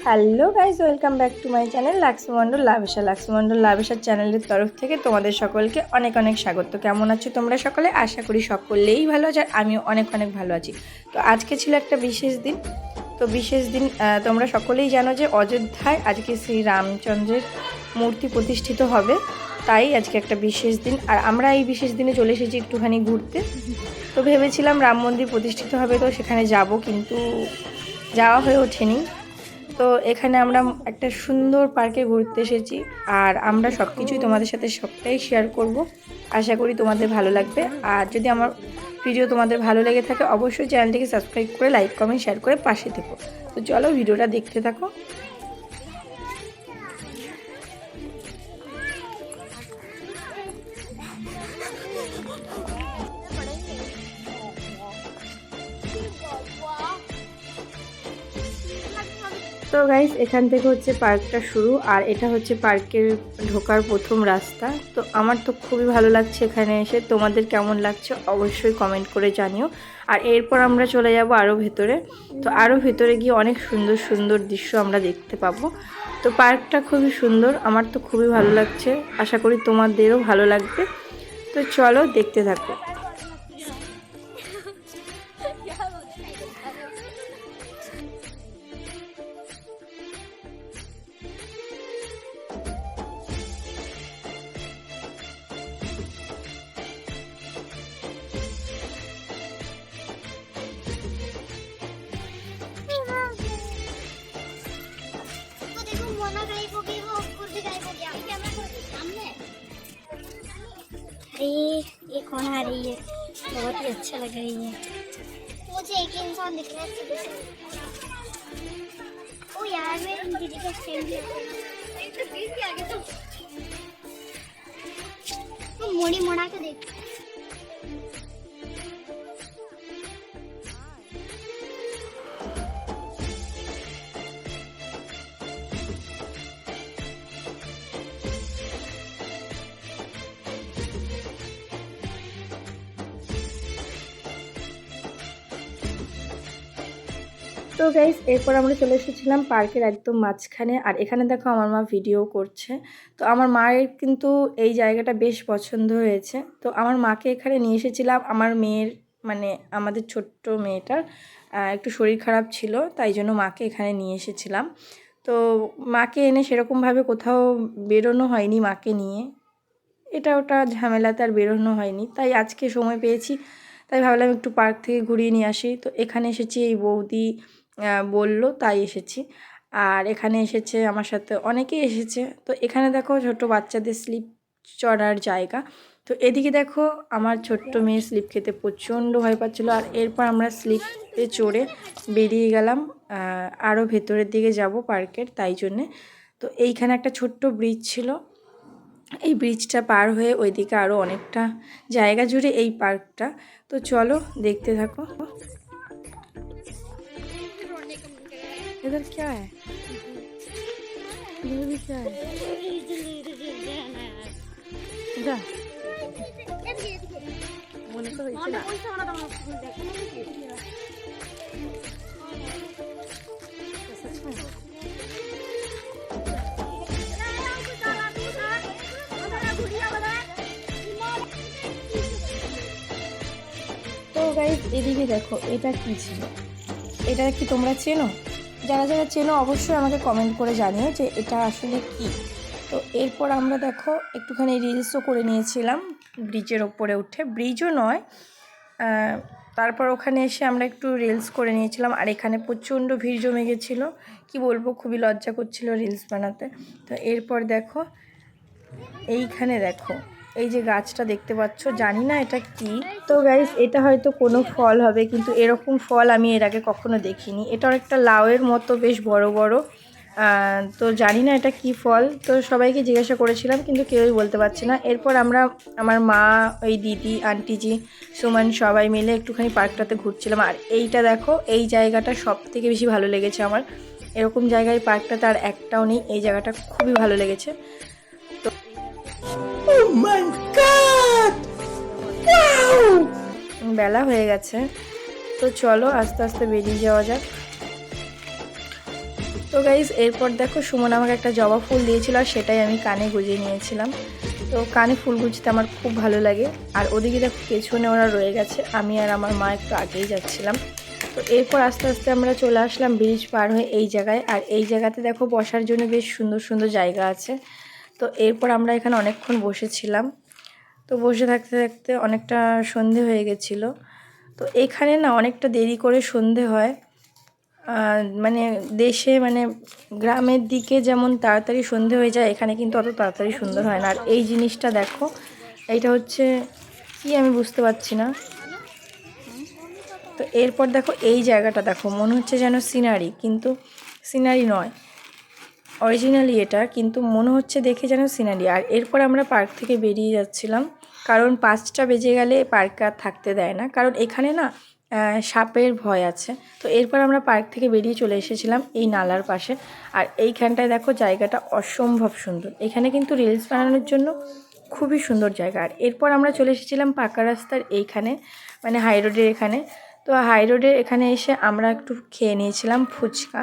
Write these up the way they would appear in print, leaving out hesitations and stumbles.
Hello guys, welcome back to my channel Laxmandal Lavisha. Laxmandal লাভিশার চ্যানেলের তরফ থেকে তোমাদের সকলকে অনেক অনেক স্বাগত। কেমন আছো তোমরা সকলে? আশা করি সকলেই ভালো আছে, আর আমিও অনেক অনেক ভালো আছি। তো আজকে ছিল একটা বিশেষ দিন। তো বিশেষ দিন তোমরা সকলেই জানো যে অযোধ্যায় আজকে শ্রী রামচন্দ্রের মূর্তি প্রতিষ্ঠিত হবে, তাই আজকে একটা বিশেষ দিন। আর আমরা এই বিশেষ দিনে চলে এসেছি একটুখানি ঘুরতে। তো ভেবেছিলাম রাম মন্দির প্রতিষ্ঠিত হবে, তো সেখানে যাব, কিন্তু যাওয়া হয়ে ওঠেনি। তো এখানে আমরা একটা সুন্দর পার্কে ঘুরতে এসেছি, আর আমরা সব কিছুই তোমাদের সাথে সবটাই শেয়ার করব। আশা করি তোমাদের ভালো লাগবে। আর যদি আমার ভিডিও তোমাদের ভালো লেগে থাকে, অবশ্যই চ্যানেলটিকে সাবস্ক্রাইব করে লাইক কমেন্ট শেয়ার করে পাশে থেকো। তো চলো ভিডিওটা দেখতে থাকো। তো গাইস, এখান থেকে হচ্ছে পার্কটা শুরু, আর এটা হচ্ছে পার্কের ঢোকার প্রথম রাস্তা। তো আমার তো খুবই ভালো লাগছে এখানে এসে। তোমাদের কেমন লাগছে অবশ্যই কমেন্ট করে জানিও। আর এরপর আমরা চলে যাব আরও ভেতরে। তো আরও ভেতরে গিয়ে অনেক সুন্দর সুন্দর দৃশ্য আমরা দেখতে পাবো। তো পার্কটা খুবই সুন্দর, আমার তো খুবই ভালো লাগছে। আশা করি তোমাদেরও ভালো লাগবে। তো চলো দেখতে থাকো। ये कौन आ रही है? बहुत ही अच्छा लग रही है। मुझे एक इंसान दिख रहा है। ओ यार, मेरी दीदी का फ्रेंड है। तो मोड़ी मोड़ा के देख। তো গাইস, এরপর আমরা চলে এসেছিলাম পার্কের একদম মাঝখানে। আর এখানে দেখো আমার মা ভিডিও করছে। তো আমার মায়ের কিন্তু এই জায়গাটা বেশ পছন্দ হয়েছে। তো আমার মাকে এখানে নিয়ে এসেছিলাম। আমার মেয়ের মানে আমাদের ছোট্ট মেয়েটার একটু শরীর খারাপ ছিল, তাই জন্য মাকে এখানে নিয়ে এসেছিলাম। তো মাকে এনে সেরকমভাবে কোথাও বেরোনো হয়নি মাকে নিয়ে, এটা ওটা ঝামেলাতে আর বেরোনো হয়নি। তাই আজকে সময় পেয়েছি, তাই ভাবলাম একটু পার্ক থেকে ঘুরিয়ে নিয়ে আসি। তো এখানে এসেছি, এই বৌদি বললো তাই এসেছি। আর এখানে এসেছে আমার সাথে অনেকেই এসেছে। তো এখানে দেখো ছোট বাচ্চাদের স্লিপ চড়ার জায়গা। তো এদিকে দেখো আমার ছোট্ট মেয়ে স্লিপ খেতে প্রচণ্ড ভয় পাচ্ছিলো। আর এরপর আমরা স্লিপে চড়ে বেরিয়ে গেলাম আরও ভেতরের দিকে যাব পার্কের, তাই জন্যে। তো এইখানে একটা ছোট্ট ব্রিজ ছিল, এই ব্রিজটা পার হয়ে ওইদিকে আরও অনেকটা জায়গা জুড়ে এই পার্কটা। তো চলো দেখতে থাকো। इधर क्या है? इधर भी क्या है? इधर মনে তো হয়েছে না। তো গাইস, এদিকে দেখো এটা কি ছিল, এটা কি তোমরা চেনো? যারা যারা চেনো অবশ্যই আমাকে কমেন্ট করে জানিও যে এটা আসলে কি। তো এরপর আমরা দেখো একটুখানি রিলসও করে নিয়েছিলাম ব্রিজের ওপরে উঠে। ব্রিজও নয়, তারপর ওখানে এসে আমরা একটু রিলস করে নিয়েছিলাম। আর এখানে প্রচণ্ড ভিড় জমে গেছিলো, কি বলবো, খুবই লজ্জা করছিল রিলস বানাতে। তো এরপর দেখো এইখানে দেখো এই যে গাছটা দেখতে পাচ্ছ, জানি না এটা কি। তো গাইস, এটা হয়তো কোনো ফল হবে, কিন্তু এরকম ফল আমি এর আগে কখনো দেখিনি। এটা একটা লাউয়ের মতো বেশ বড় বড়। তো জানি না এটা কি ফল। তো সবাইকে জিজ্ঞাসা করেছিলাম, কিন্তু কেউই বলতে পারছে না। এরপর আমরা আমার মা, ওই দিদি, আন্টিজি, সুমন সবাই মিলে একটুখানি পার্কটাতে ঘুরছিলাম। আর এইটা দেখো, এই জায়গাটা সব থেকে বেশি ভালো লেগেছে আমার। এরকম জায়গায় পার্কটাতে আর একটাও নেই, এই জায়গাটা খুবই ভালো লেগেছে। তো Oh my God! Wow! বেলা হয়ে গেছে, তো চলো আস্তে আস্তে বেরিয়ে যাওয়া যাক। তো গাইজ এরপর দেখো সুমন আমাকে একটা জবা ফুল দিয়েছিল আর সেটাই আমি কানে গুঁজে নিয়েছিলাম। তো কানে ফুল গুঁজতে আমার খুব ভালো লাগে। আর ওদিকে দেখো পেছনে ওরা রয়ে গেছে, আমি আর আমার মা একটু আগেই যাচ্ছিলাম। তো এরপর আস্তে আস্তে আমরা চলে আসলাম ব্রিজ পার হয়ে এই জায়গায়। আর এই জায়গাতে দেখো বসার জন্য বেশ সুন্দর সুন্দর জায়গা আছে। তো এরপর আমরা এখানে অনেকক্ষণ বসেছিলাম। তো বসে থাকতে থাকতে অনেকটা সন্ধে হয়ে গেছিলো। তো এখানে না অনেকটা দেরি করে সন্ধে হয়, মানে দেশে মানে গ্রামের দিকে যেমন তাড়াতাড়ি সন্ধে হয়ে যায়, এখানে কিন্তু অত তাড়াতাড়ি সুন্দর হয় না। আর এই জিনিসটা দেখো, এইটা হচ্ছে কি আমি বুঝতে পারছি না। তো এরপর দেখো এই জায়গাটা দেখো, মনে হচ্ছে যেন সিনারি, কিন্তু সিনারি নয়, অরিজিনালি এটা, কিন্তু মনে হচ্ছে দেখে যেন সিনারি। আর এরপর আমরা পার্ক থেকে বেরিয়ে যাচ্ছিলাম, কারণ 5টা বেজে গেলে পার্ক আর থাকতে দেয় না, কারণ এখানে না সাপের ভয় আছে। তো এরপর আমরা পার্ক থেকে বেরিয়ে চলে এসেছিলাম এই নালার পাশে। আর এইখানটায় দেখো জায়গাটা অসম্ভব সুন্দর, এখানে কিন্তু রিলস বানানোর জন্য খুবই সুন্দর জায়গা। আর এরপর আমরা চলে এসেছিলাম পাকা রাস্তার এইখানে, মানে হাই রোডের এখানে। তো হাই রোডের এখানে এসে আমরা একটু খেয়ে নিয়েছিলাম ফুচকা।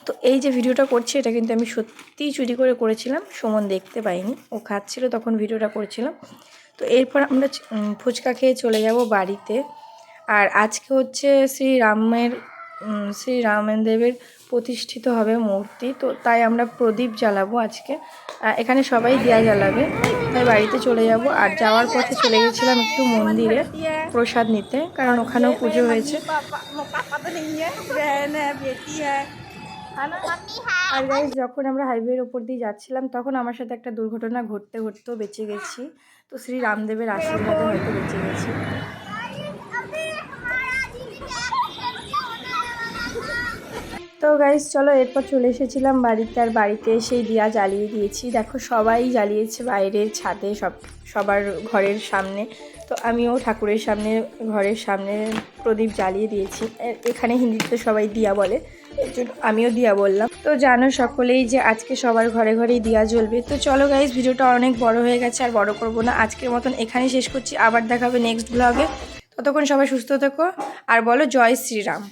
তো এই যে ভিডিওটা করছি এটা কিন্তু আমি সত্যিই চুরি করে করেছিলাম, সুমন দেখতে পাইনি, ও খাচ্ছিল তখন ভিডিওটা করছিলাম। তো এরপর আমরা ফুচকা খেয়ে চলে যাব বাড়িতে। আর আজকে হচ্ছে শ্রীরামদেবের প্রতিষ্ঠিত হবে মূর্তি, তো তাই আমরা প্রদীপ জ্বালাবো আজকে। এখানে সবাই দিয়া জ্বালাবে, তাই বাড়িতে চলে যাব। আর যাওয়ার পথে চলে গেছিলাম একটু মন্দিরে প্রসাদ নিতে, কারণ ওখানেও পুজো হয়েছে। আর গাইজ যখন আমরা হাইওয়ের ওপর দিয়ে যাচ্ছিলাম তখন আমার সাথে একটা দুর্ঘটনা ঘটতে ঘটতেও বেঁচে গেছি। তো শ্রী রামদেবের আশীর্বাদে হয়তো বেঁচে গেছি। তো গাইজ চলো, এরপর চলে এসেছিলাম বাড়িতে। আর বাড়িতে এসেই দিয়া জ্বালিয়ে দিয়েছি, দেখো সবাই জ্বালিয়েছে বাইরের ছাদে, সবার ঘরের সামনে। তো আমিও ঠাকুরের সামনে, ঘরের সামনে প্রদীপ জ্বালিয়ে দিয়েছি। এখানে হিন্দিতে সবাই দিয়া বলে, এর জন্য আমিও দিয়া বললাম। তো জানো সকলেই যে আজকে সবার ঘরে ঘরেই দিয়া জ্বলবে। তো চলো গাইজ, ভিডিওটা অনেক বড় হয়ে গেছে, আর বড় করব না, আজকের মতন এখানেই শেষ করছি। আবার দেখা হবে নেক্সট ব্লগে। ততক্ষণ সবাই সুস্থ থেকো আর বলো জয় শ্রীরাম।